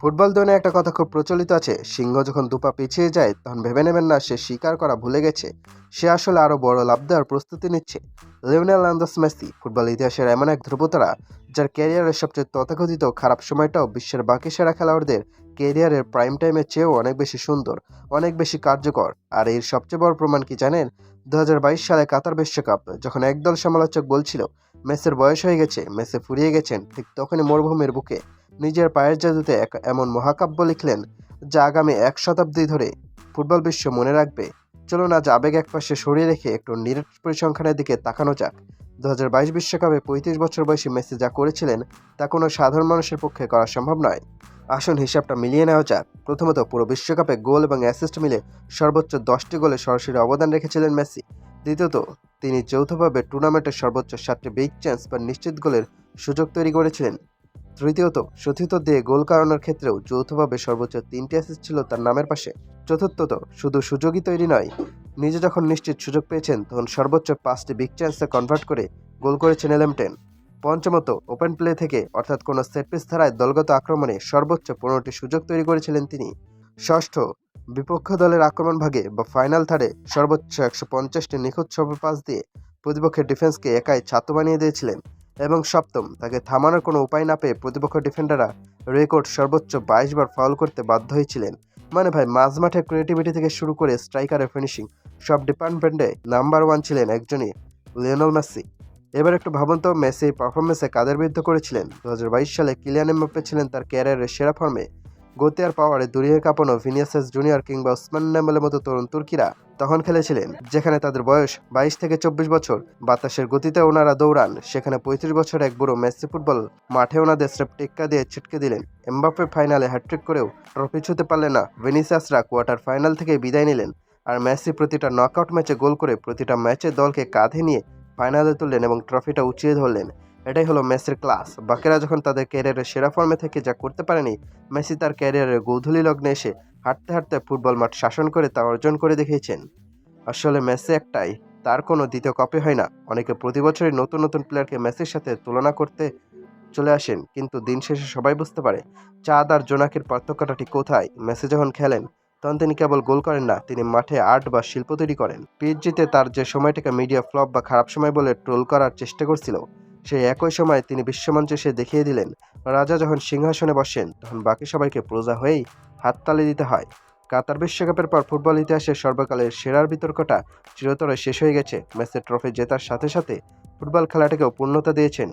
Football দুনিয়ায় একটা কথা খুব প্রচলিত আছে, সিংহ যখন দুপা পিছিয়ে যায় তখন ভেবে নেবেন না সে শিকার করা ভুলে গেছে, সে আসলে আরো বড় লাভ দেওয়ার প্রস্তুতি নিচ্ছে। লিওনেল আন্দ্রেস মেসি ফুটবল ইতিহাসের এমন এক ধ্রুবতারা, যার ক্যারিয়ারের সবচেয়ে তথাকথিত খারাপ সময়টাও বিশ্বের বাকি সেরা খেলোয়াড়দের ক্যারিয়ারের প্রাইম টাইমের চেয়েও অনেক বেশি সুন্দর, অনেক বেশি কার্যকর। আর এর সবচেয়ে বড় প্রমাণ কি জানেন? 2022 সালে কাতার বিশ্বকাপ, যখন একদল সমালোচক বলছিল মেসির বয়স হয়ে গেছে, মেসি ফুরিয়ে গেছেন, ঠিক তখনই মরুভূমির বুকে নিজের পায়ের জাদুতে এক এমন মহাকাব্য লিখলেন যা আগামী এক শতাব্দী ধরে ফুটবল বিশ্ব মনে রাখবে। চলুন আজ আবেগ একপাশে সরিয়ে রেখে একটু নিরেট পরিসংখ্যানের দিকে তাকানো যাক। 2022 বিশ্বকাপে 35 বছর বয়সী মেসি যা করেছিলেন তা কোনো সাধারণ মানুষের পক্ষে করা সম্ভব নয়। আসুন হিসাবটা মিলিয়ে নেওয়া যাক। প্রথমত, পুরো বিশ্বকাপে গোল এবং অ্যাসিস্ট মিলে সর্বোচ্চ 10টি গোলে সরাসরি অবদান রেখেছিলেন মেসি। দ্বিতীয়ত, তিনি যৌথভাবে টুর্নামেন্টের সর্বোচ্চ 7টি বিগ চান্স বা নিশ্চিত গোলের সুযোগ তৈরি করেছিলেন। তৃতীয়ত, সতীর্থ দিয়ে গোল করানোর ক্ষেত্রেও যৌথভাবে সর্বোচ্চ 3টি অ্যাসিস্ট ছিল তার নামের পাশে। চতুর্থত, শুধু সুযোগই তৈরি নয়, নিজে যখন নিশ্চিত সুযোগ পেয়েছেন তখন সর্বোচ্চ 5টি বিগ চান্সে কনভার্ট করে গোল করেছেন এলেমটেন। পঞ্চমত, ওপেন প্লে থেকে অর্থাৎ কোনো সেটপিস ছাড়াই দলগত আক্রমণে সর্বোচ্চ 15টি সুযোগ তৈরি করেছিলেন তিনি। ষষ্ঠ, বিপক্ষ দলের আক্রমণ ভাগে বা ফাইনাল থার্ডে সর্বোচ্চ 150টি নিখুঁত সফল পাস দিয়ে প্রতিপক্ষের ডিফেন্সকে একাই ছাত্র বানিয়ে দিয়েছিলেন। এবং সপ্তম, তাকে থামানোর কোনো উপায় না পেয়ে প্রতিপক্ষ ডিফেন্ডাররা রেকর্ড সর্বোচ্চ 22 বার ফাউল করতে বাধ্য হয়েছিলেন। মানে ভাই, মাঝমাঠের ক্রিয়েটিভিটি থেকে শুরু করে স্ট্রাইকারের ফিনিশিং, সব ডিপার্টমেন্টে নাম্বার 1 ছিলেন একজনই, লিওনেল মেসি। এবার একটু ভাবুন তো, মেসি পারফরমেন্সে কাদের বিরুদ্ধে করেছিলেন? 2022 সালে কিলিয়ান এমবাপ্পে ছিলেন তার ক্যারিয়ারের সেরা ফর্মে। গতি আর পাওয়ারে দুনিয়া কাঁপানো ভিনিসিয়াস জুনিয়র কিংবা ওসমান ডেম্বেলের মতো তরুণ তুর্কিরা তখন খেলেছিলেন, যেখানে তাদের বয়স 22 থেকে 24 বছর। বাতাসের গতিতে ওনারা দৌড়ান, সেখানে 35 বছর এক বুড়ো মেসি ফুটবল মাঠে ওনাদের স্রেফ টেক্কা দিয়ে ছিটকে দিলেন। এমবাপ্পে ফাইনালে হ্যাটট্রিক করেও ট্রফি ছুঁতে পারলেন না, ভিনিসিয়াসরা কোয়ার্টার ফাইনাল থেকে বিদায় নিলেন, আর মেসি প্রতিটা নকআউট ম্যাচে গোল করে প্রতিটা ম্যাচে দলকে কাঁধে নিয়ে ফাইনালে তুললেন এবং ট্রফিটা উঁচিয়ে ধরলেন। এটাই হলো মেসির ক্লাস। বাকিরা যখন তাদের ক্যারিয়ারের সেরা ফর্মে থেকে যা করতে পারেনি, মেসি তার ক্যারিয়ারের গোধূলি লগ্নে এসে হাঁটতে হাঁটতে ফুটবল মাঠ শাসন করে তা অর্জন করে দেখিয়েছেন। আসলে মেসি একটাই, তার কোনো দ্বিতীয় কপি হয় না। অনেকে প্রতি বছরই নতুন নতুন প্লেয়ারকে মেসির সাথে তুলনা করতে চলে আসেন, কিন্তু দিন শেষে সবাই বুঝতে পারে চাঁদ আর জোনাকির পার্থক্যটা ঠিক কোথায়। মেসি যখন খেলেন তখন তিনি কেবল গোল করেন না, তিনি মাঠে আর্ট বা শিল্প তৈরি করেন। পিএসজিতে তার যে সময়টাকে মিডিয়া ফ্লপ বা খারাপ সময় বলে ট্রোল করার চেষ্টা করছিল, সেই একই সময় তিনি বিশ্বমঞ্চে এসে দেখিয়ে দিলেন রাজা যখন সিংহাসনে বসেন তখন বাকি সবাইকে প্রজা হয়েই হাততালি দিতে হয়। কাতার বিশ্বকাপের পর ফুটবল ইতিহাসের সর্বকালের সেরার বিতর্কটা চিরতরে শেষ হয়ে গেছে। মেসি ট্রফি জেতার সাথে সাথে ফুটবল খেলাটাকেও পূর্ণতা দিয়েছেন।